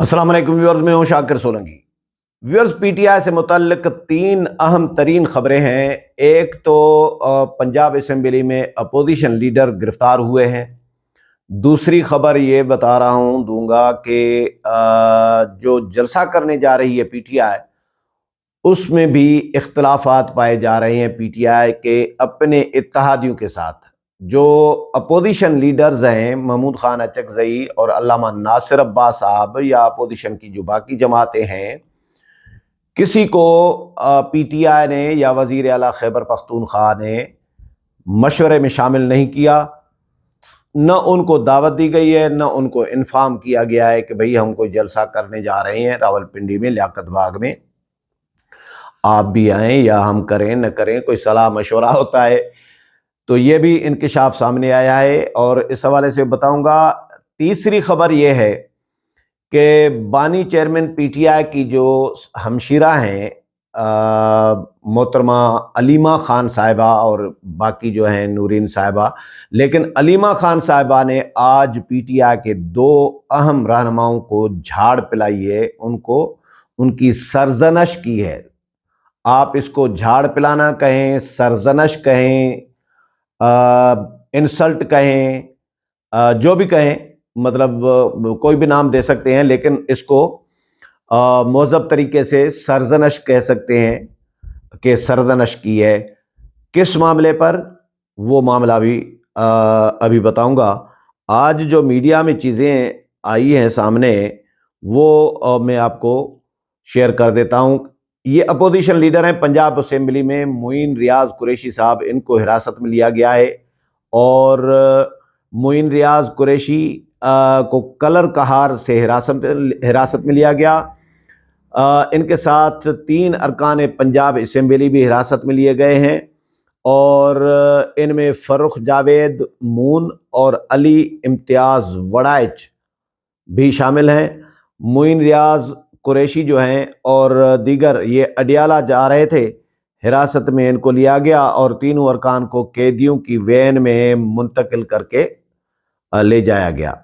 अस्सलाम वालेकुम व्यूअर्स, मैं हूं शाकिर सोलंकी। व्यूअर्स, पीटीआई से मुतल्लिक तीन अहम तरीन खबरें हैं। एक तो पंजाब असम्बली में अपोजिशन लीडर गिरफ्तार हुए हैं। दूसरी खबर ये बता रहा हूं दूंगा कि जो जलसा करने जा रही है पीटीआई, उसमें भी इख्तलाफात पाए जा रहे हैं पीटीआई के अपने इत्तेहादियों के साथ। जो अपोजिशन लीडर्स हैं महमूद खान अचकजई और अल्लामा नासिर अब्बास साहब या अपोजिशन की जो बाकी जमातें हैं, किसी को पीटीआई ने या वजीर आला खैबर पख्तूनख्वा ने मशवरे में शामिल नहीं किया। न उनको दावत दी गई है, न उनको इन्फॉर्म किया गया है कि भाई हम कोई जलसा करने जा रहे हैं रावलपिंडी में, लियाकत बाग में, आप भी आएँ या हम करें न करें, कोई सलाह मशवरा होता है। तो ये भी इंकशाफ सामने आया है और इस हवाले से बताऊंगा। तीसरी खबर ये है कि बानी चेयरमैन पीटीआई की जो हमशीरा हैं मोहतरमा अलीमा खान साहिबा और बाकी जो हैं नूरीन साहिबा, लेकिन अलीमा खान साहिबा ने आज पीटीआई के दो अहम रहनुमाओं को झाड़ पिलाई है, उनको उनकी सरजनश की है। आप इसको झाड़ पिलाना कहें, सरजनश कहें, इंसल्ट कहें, जो भी कहें, मतलब कोई भी नाम दे सकते हैं, लेकिन इसको मुहज़्ज़ब तरीके से सरजनश कह सकते हैं कि सरजनश की है। किस मामले पर, वो मामला भी अभी बताऊंगा। आज जो मीडिया में चीज़ें आई हैं सामने, वो मैं आपको शेयर कर देता हूं। ये अपोजिशन लीडर हैं पंजाब असेंबली में, मोइन रियाज कुरैशी साहब, इनको हिरासत में लिया गया है और मोइन रियाज कुरैशी को कलर कहार से हिरासत में लिया गया। इनके साथ तीन अरकान पंजाब असेंबली भी हिरासत में लिए गए हैं और इनमें फर्रुख जावेद मून और अली इम्तियाज़ वड़ाइच भी शामिल हैं। मोइन रियाज कुरैशी जो हैं और दीगर ये अडियाला जा रहे थे, हिरासत में इनको लिया गया और तीनों अरकान को कैदियों की वैन में मुंतकिल करके ले जाया गया।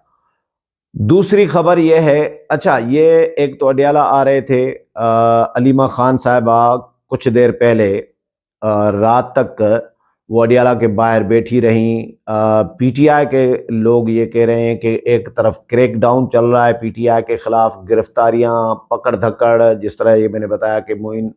दूसरी खबर यह है, अच्छा, ये एक तो अडियाला आ रहे थे, अलीमा खान साहिबा कुछ देर पहले रात तक वो अडियाला के बाहर बैठी रहीं। पीटीआई के लोग ये कह रहे हैं कि एक तरफ क्रैक डाउन चल रहा है पीटीआई के खिलाफ, गिरफ्तारियां, पकड़ धक्कड़, जिस तरह ये मैंने बताया कि मोइन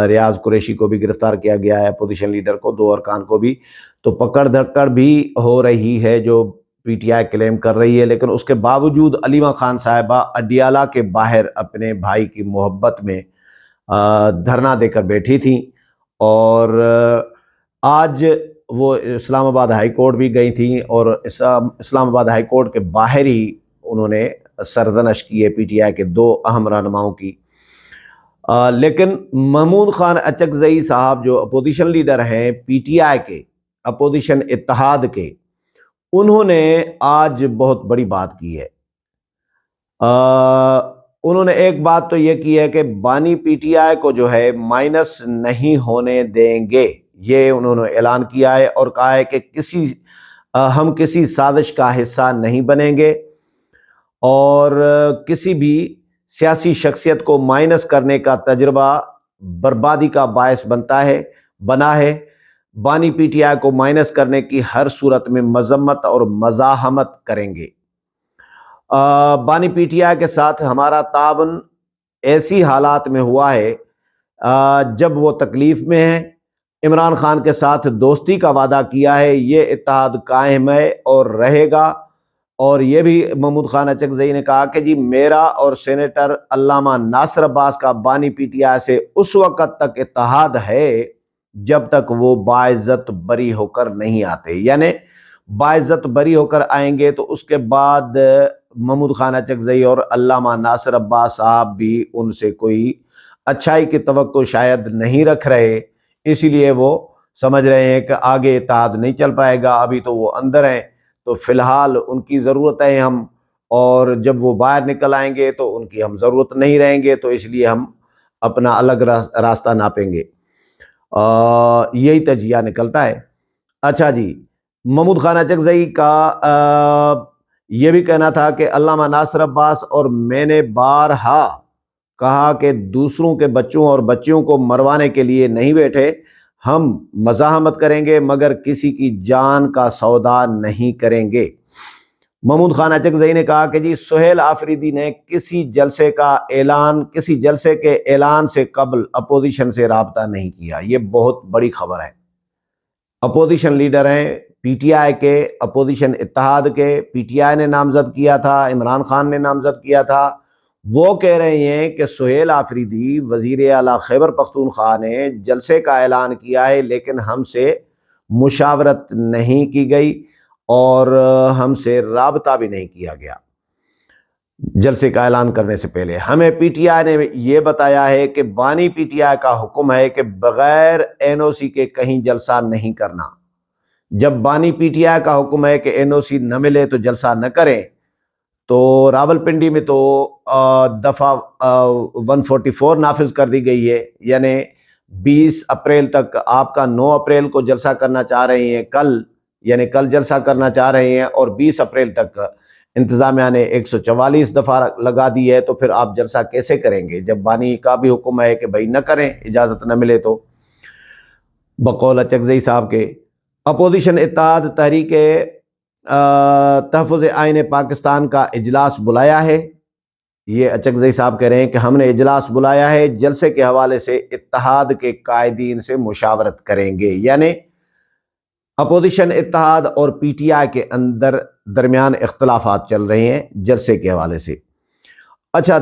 रियाज कुरैशी को भी गिरफ्तार किया गया है, अपोजिशन लीडर को, दो अरकान को भी, तो पकड़ धक्कड़ भी हो रही है जो पीटीआई क्लेम कर रही है। लेकिन उसके बावजूद अलीमा खान साहिबा अडियाला के बाहर अपने भाई की मोहब्बत में धरना देकर बैठी थी और आज वो इस्लामाबाद हाई कोर्ट भी गई थी और इस्लामाबाद हाई कोर्ट के बाहर ही उन्होंने सरजनश की है पीटीआई के दो अहम रहनुमाओं की। लेकिन महमूद खान अचकजई साहब जो अपोजिशन लीडर हैं पीटीआई के, अपोजिशन इत्तेहाद के, उन्होंने आज बहुत बड़ी बात की है। उन्होंने एक बात तो ये की है कि बानी पीटीआई को जो है माइनस नहीं होने देंगे, ये उन्होंने ऐलान किया है और कहा है कि हम किसी साजिश का हिस्सा नहीं बनेंगे और किसी भी सियासी शख्सियत को माइनस करने का तजुर्बा बर्बादी का बायस बना है। बानी पीटीआई को माइनस करने की हर सूरत में मजम्मत और मज़ाहमत करेंगे। बानी पीटीआई के साथ हमारा तावन ऐसी हालात में हुआ है जब वो तकलीफ में है। इमरान खान के साथ दोस्ती का वादा किया है, ये इत्तेहाद कायम है और रहेगा। और ये भी महमूद खान अचकजई ने कहा कि जी मेरा और सेनेटर अल्लामा नासिर अब्बास का बानी पीटीआई से उस वक़्त तक इत्तेहाद है जब तक वो बाइज्जत बरी होकर नहीं आते, यानी बाइज्जत बरी होकर आएंगे तो उसके बाद महमूद खान अचकजई और अल्लामा नासिर अब्बास साहब भी उनसे कोई अच्छाई की तवक्को शायद नहीं रख रहे, इसीलिए वो समझ रहे हैं कि आगे इत्तेहाद नहीं चल पाएगा। अभी तो वो अंदर हैं, तो फिलहाल उनकी ज़रूरत है हम, और जब वो बाहर निकल आएंगे तो उनकी हम ज़रूरत नहीं रहेंगे, तो इसलिए हम अपना अलग रास्ता नापेंगे। यही तजिया निकलता है। अच्छा जी, महमूद खान अचकजई का یہ بھی کہنا تھا کہ علامہ ناصر عباس اور میں نے بارہا کہا کہ دوسروں کے بچوں اور بچیوں کو مروانے کے لیے نہیں بیٹھے، ہم مزاحمت کریں گے مگر کسی کی جان کا سودا نہیں کریں گے۔ محمود خان اچکزئی نے کہا کہ جی سہیل آفریدی نے کسی جلسے کے اعلان سے قبل اپوزیشن سے رابطہ نہیں کیا۔ یہ بہت بڑی خبر ہے۔ اپوزیشن لیڈر ہیں پی ٹی آئی کے، اپوزیشن اتحاد کے، پی ٹی آئی نے نامزد کیا تھا، عمران خان نے نامزد کیا تھا، وہ کہہ رہے ہیں کہ سہیل آفریدی وزیر اعلیٰ خیبر پختونخوا نے جلسے کا اعلان کیا ہے لیکن ہم سے مشاورت نہیں کی گئی اور ہم سے رابطہ بھی نہیں کیا گیا جلسے کا اعلان کرنے سے پہلے۔ ہمیں پی ٹی آئی نے یہ بتایا ہے کہ بانی پی ٹی آئی کا حکم ہے کہ بغیر این او سی کے کہیں جلسہ نہیں کرنا۔ جب بانی پی ٹی آئی کا حکم ہے کہ این او سی نہ ملے تو جلسہ نہ کریں، تو راولپنڈی میں تو دفعہ 144 نافذ کر دی گئی ہے، یعنی 20 اپریل تک آپ کا 9 اپریل کو جلسہ کرنا چاہ رہے ہیں، کل جلسہ کرنا چاہ رہے ہیں، اور 20 اپریل تک انتظامیہ نے 144 دفعہ لگا دی ہے، تو پھر آپ جلسہ کیسے کریں گے جب بانی کا بھی حکم ہے کہ بھائی نہ کریں، اجازت نہ ملے تو۔ بقول اچکزئی صاحب کے اپوزیشن اتحاد تحریک تحفظ آئین پاکستان کا اجلاس بلایا ہے۔ یہ اچکزئی صاحب کہہ رہے ہیں کہ ہم نے اجلاس بلایا ہے، جلسے کے حوالے سے اتحاد کے قائدین سے مشاورت کریں گے، یعنی اپوزیشن اتحاد اور پی ٹی آئی کے درمیان اختلافات چل رہے ہیں جلسے کے حوالے سے۔ اچھا،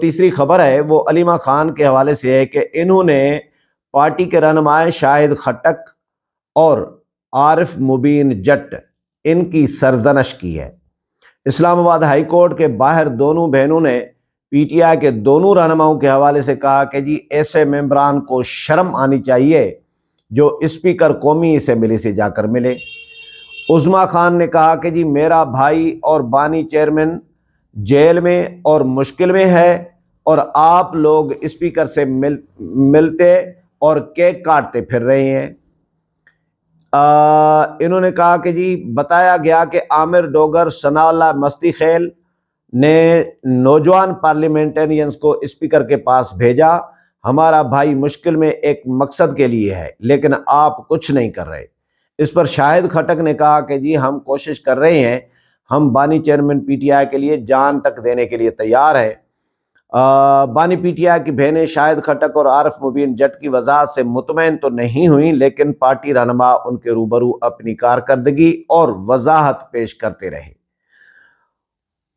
تیسری خبر ہے وہ علیمہ خان کے حوالے سے ہے کہ انہوں نے پارٹی کے رہنما شاہد خٹک اور عارف مبین جٹ ان کی سرزنش کی ہے۔ اسلام آباد ہائی کورٹ کے باہر دونوں بہنوں نے پی ٹی آئی کے دونوں رہنماؤں کے حوالے سے کہا کہ جی ایسے ممبران کو شرم آنی چاہیے جو اسپیکر قومی اسمبلی سے جا کر ملے۔ عظمیٰ خان نے کہا کہ جی میرا بھائی اور بانی چیئرمین جیل میں اور مشکل میں ہے اور آپ لوگ اسپیکر سے ملتے اور کیک کاٹتے پھر رہے ہیں۔ انہوں نے کہا کہ جی بتایا گیا کہ عامر ڈوگر، ثناء اللہ مستی خیل نے نوجوان پارلیمنٹرینز کو اسپیکر کے پاس بھیجا، ہمارا بھائی مشکل میں ایک مقصد کے لیے ہے لیکن آپ کچھ نہیں کر رہے۔ اس پر شاہد خٹک نے کہا کہ جی ہم کوشش کر رہے ہیں، ہم بانی چیئرمین پی ٹی آئی کے لیے جان تک دینے کے لیے تیار ہیں۔ بانی پی ٹی آئی کی بہنیں شاہد خٹک اور عارف مبین جٹ کی وضاحت سے مطمئن تو نہیں ہوئیں لیکن پارٹی رہنما ان کے روبرو اپنی کارکردگی اور وضاحت پیش کرتے رہے۔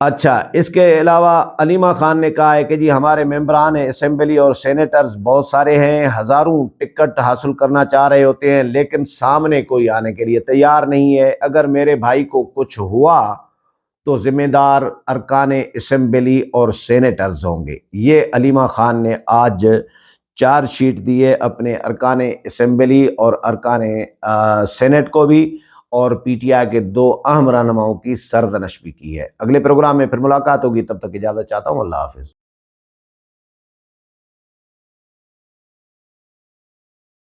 اچھا، اس کے علاوہ علیمہ خان نے کہا ہے کہ جی ہمارے ممبران اسمبلی اور سینیٹرز بہت سارے ہیں، ہزاروں ٹکٹ حاصل کرنا چاہ رہے ہوتے ہیں لیکن سامنے کوئی آنے کے لیے تیار نہیں ہے۔ اگر میرے بھائی کو کچھ ہوا تو ذمہ دار ارکان اسمبلی اور سینیٹرز ہوں گے۔ یہ علیمہ خان نے آج چارج شیٹ دی ہے اپنے ارکان اسمبلی اور ارکان سینیٹ کو بھی، اور پی ٹی آئی کے 2 اہم رہنماؤں کی سرزنش بھی کی ہے۔ اگلے پروگرام میں پھر ملاقات ہوگی، تب تک اجازت چاہتا ہوں، اللہ حافظ۔